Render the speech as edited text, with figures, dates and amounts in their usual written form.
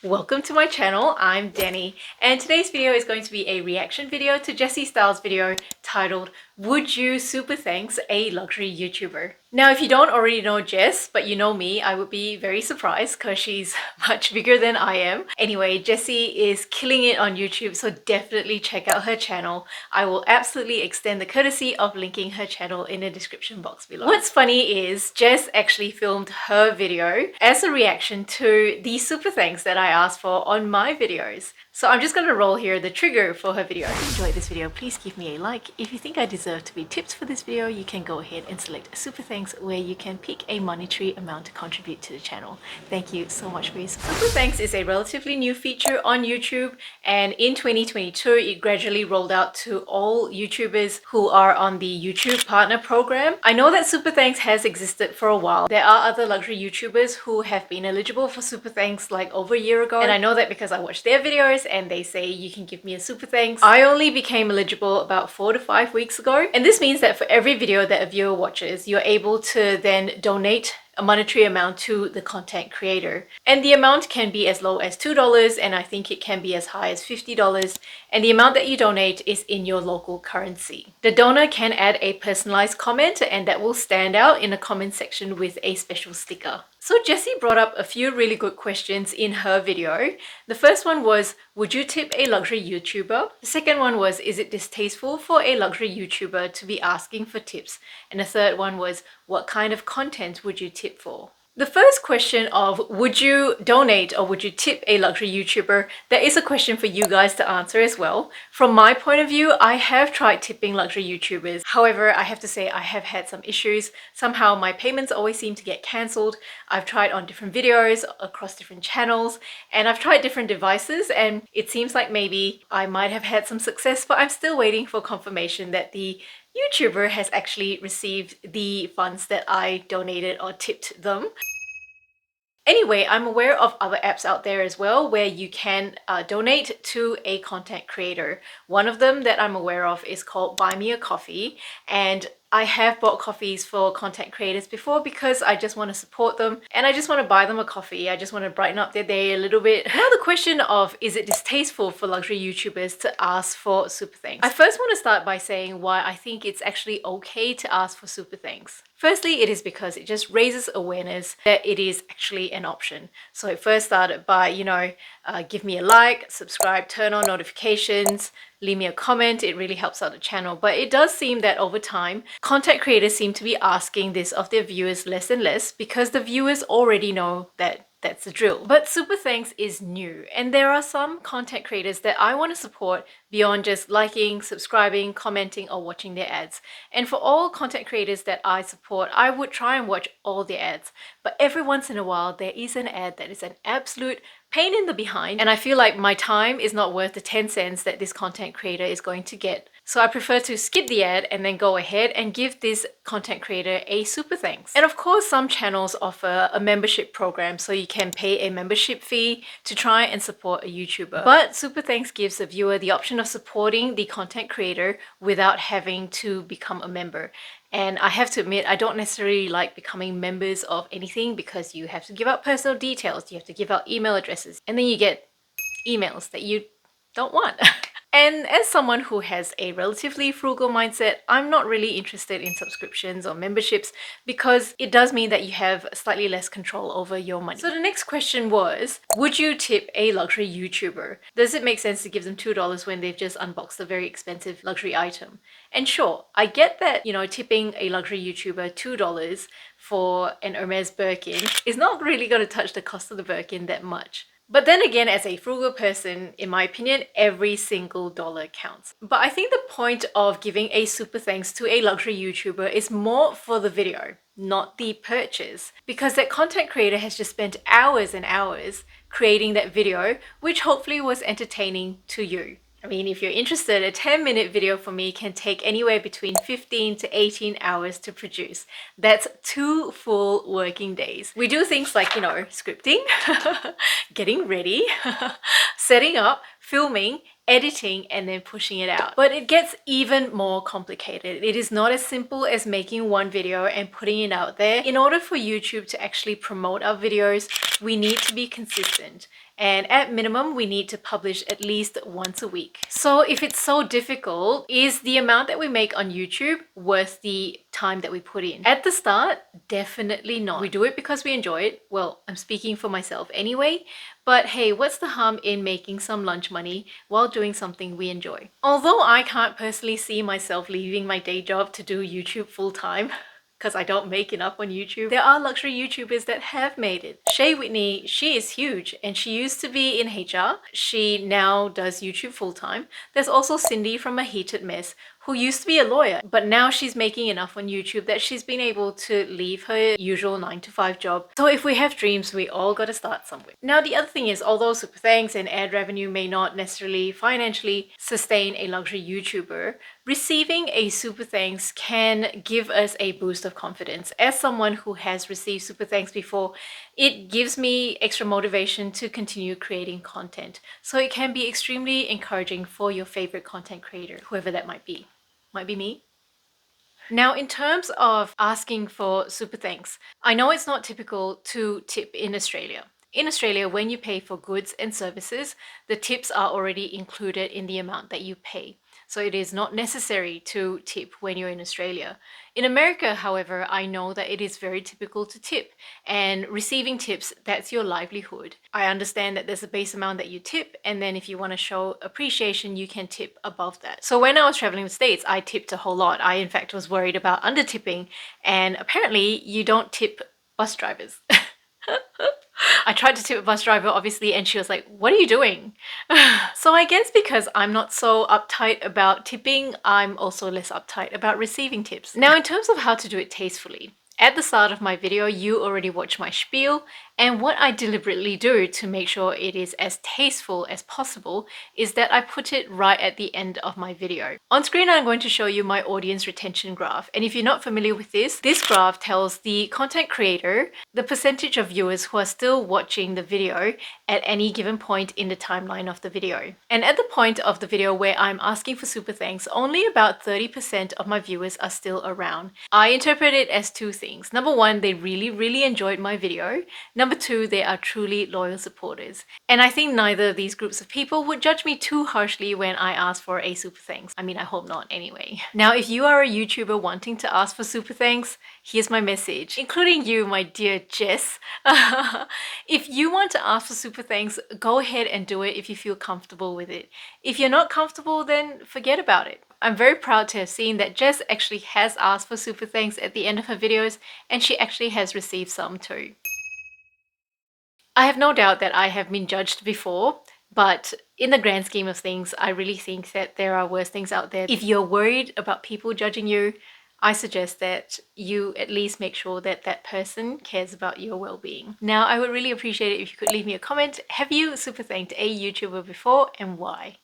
Welcome to my channel. I'm Dani, and today's video is going to be a reaction video to Jessie Styles' video titled "Would You Super Thanks a Luxury YouTuber?" Now, if you don't already know Jess, but you know me, I would be very surprised because she's much bigger than I am. Anyway, Jessie is killing it on YouTube, so definitely check out her channel. I will absolutely extend the courtesy of linking her channel in the description box below. What's funny is Jess actually filmed her video as a reaction to the super thanks that I asked for on my videos. So I'm just going to roll here the trigger for her video. If you enjoyed this video, please give me a like. If you think I deserve to be tipped for this video, you can go ahead and select a super thanks where you can pick a monetary amount to contribute to the channel. Thank you so much for your support. Super thanks is a relatively new feature on YouTube, and in 2022 it gradually rolled out to all YouTubers who are on the YouTube Partner Program. I know that super thanks has existed for a while. There are other luxury YouTubers who have been eligible for super thanks like over a year ago, and I know that because I watched their videos and they say you can give me a super thanks. I only became eligible about 4 to 5 weeks ago, and this means that for every video that a viewer watches, you're able to then donate a monetary amount to the content creator. And the amount can be as low as $2, and I think it can be as high as $50. And the amount that you donate is in your local currency. The donor can add a personalized comment, and that will stand out in the comment section with a special sticker. So Jessie brought up a few really good questions in her video. The first one was, would you tip a luxury YouTuber? The second one was, is it distasteful for a luxury YouTuber to be asking for tips? And the third one was, what kind of content would you tip for? The first question of would you donate or would you tip a luxury YouTuber, that is a question for you guys to answer as well. From my point of view, I have tried tipping luxury YouTubers. However, I have to say I have had some issues. Somehow my payments always seem to get cancelled. I've tried on different videos across different channels, and I've tried different devices, and it seems like maybe I might have had some success, but I'm still waiting for confirmation that the YouTuber has actually received the funds that I donated or tipped them. Anyway, I'm aware of other apps out there as well where you can donate to a content creator. One of them that I'm aware of is called Buy Me a Coffee, and I have bought coffees for content creators before because I just want to support them and I just want to buy them a coffee. I just want to brighten up their day a little bit. Now the question of, is it distasteful for luxury YouTubers to ask for super thanks? I first want to start by saying why I think it's actually okay to ask for super thanks. Firstly, it is because it just raises awareness that it is actually an option. So it first started by, give me a like, subscribe, turn on notifications, leave me a comment. It really helps out the channel. But it does seem that over time, content creators seem to be asking this of their viewers less and less because the viewers already know that that's the drill. But super thanks is new, and there are some content creators that I want to support beyond just liking, subscribing, commenting, or watching their ads. And for all content creators that I support, I would try and watch all their ads. But every once in a while, there is an ad that is an absolute pain in the behind, and I feel like my time is not worth the 10 cents that this content creator is going to get. So I prefer to skip the ad and then go ahead and give this content creator a super thanks. And of course, some channels offer a membership program, so you can pay a membership fee to try and support a YouTuber. But super thanks gives the viewer the option of supporting the content creator without having to become a member. And I have to admit, I don't necessarily like becoming members of anything because you have to give out personal details, you have to give out email addresses, and then you get emails that you don't want. And as someone who has a relatively frugal mindset, I'm not really interested in subscriptions or memberships because it does mean that you have slightly less control over your money. So the next question was, would you tip a luxury YouTuber? Does it make sense to give them $2 when they've just unboxed a very expensive luxury item? And sure, I get that, tipping a luxury YouTuber $2 for an Hermes Birkin is not really going to touch the cost of the Birkin that much. But then again, as a frugal person, in my opinion, every single dollar counts. But I think the point of giving a super thanks to a luxury YouTuber is more for the video, not the purchase. Because that content creator has just spent hours and hours creating that video, which hopefully was entertaining to you. I mean, if you're interested, a 10-minute video for me can take anywhere between 15 to 18 hours to produce. That's 2 full working days. We do things like, scripting, getting ready, setting up, filming, editing, and then pushing it out. But it gets even more complicated. It is not as simple as making one video and putting it out there. In order for YouTube to actually promote our videos, we need to be consistent. and at minimum we need to publish at least once a week. So if it's so difficult, is the amount that we make on YouTube worth the time that we put in? At the start, definitely not. We do it because we enjoy it. Well, I'm speaking for myself anyway, but hey, what's the harm in making some lunch money while doing something we enjoy? Although I can't personally see myself leaving my day job to do YouTube full time, because I don't make enough on YouTube, there are luxury YouTubers that have made it. Shay Whitney, she is huge and she used to be in HR. She now does YouTube full time. There's also Cindy from A Heated Mess, who used to be a lawyer, but now she's making enough on YouTube that she's been able to leave her usual 9-to-5 job. So if we have dreams, we all gotta start somewhere. Now, the other thing is, although super thanks and ad revenue may not necessarily financially sustain a luxury YouTuber, receiving a super thanks can give us a boost of confidence. As someone who has received super thanks before, it gives me extra motivation to continue creating content. So it can be extremely encouraging for your favorite content creator, whoever that might be. Might be me. Now, in terms of asking for super thanks, I know it's not typical to tip in Australia. In Australia, when you pay for goods and services, the tips are already included in the amount that you pay. So it is not necessary to tip when you're in Australia. In America, however, I know that it is very typical to tip, and receiving tips, that's your livelihood. I understand that there's a base amount that you tip, and then if you want to show appreciation, you can tip above that. So when I was traveling with States, I tipped a whole lot. I, in fact, was worried about under tipping, and apparently you don't tip bus drivers. I tried to tip a bus driver, obviously, and she was like, "What are you doing?" So I guess because I'm not so uptight about tipping, I'm also less uptight about receiving tips. Now, in terms of how to do it tastefully, at the start of my video, you already watched my spiel, and what I deliberately do to make sure it is as tasteful as possible is that I put it right at the end of my video. On screen, I'm going to show you my audience retention graph, and if you're not familiar with this graph tells the content creator the percentage of viewers who are still watching the video at any given point in the timeline of the video. And at the point of the video where I'm asking for super thanks, only about 30% of my viewers are still around. I interpret it as two things. Number one, they really enjoyed my video. Number two, they are truly loyal supporters. And I think neither of these groups of people would judge me too harshly when I ask for a super thanks. I mean, I hope not anyway. Now, if you are a YouTuber wanting to ask for super thanks, here's my message, including you, my dear Jess. If you want to ask for super thanks, go ahead and do it if you feel comfortable with it. If you're not comfortable, then forget about it. I'm very proud to have seen that Jess actually has asked for super thanks at the end of her videos, and she actually has received some too. I have no doubt that I have been judged before, but in the grand scheme of things, I really think that there are worse things out there. If you're worried about people judging you, I suggest that you at least make sure that that person cares about your well-being. Now, I would really appreciate it if you could leave me a comment. Have you super thanked a YouTuber before, and why?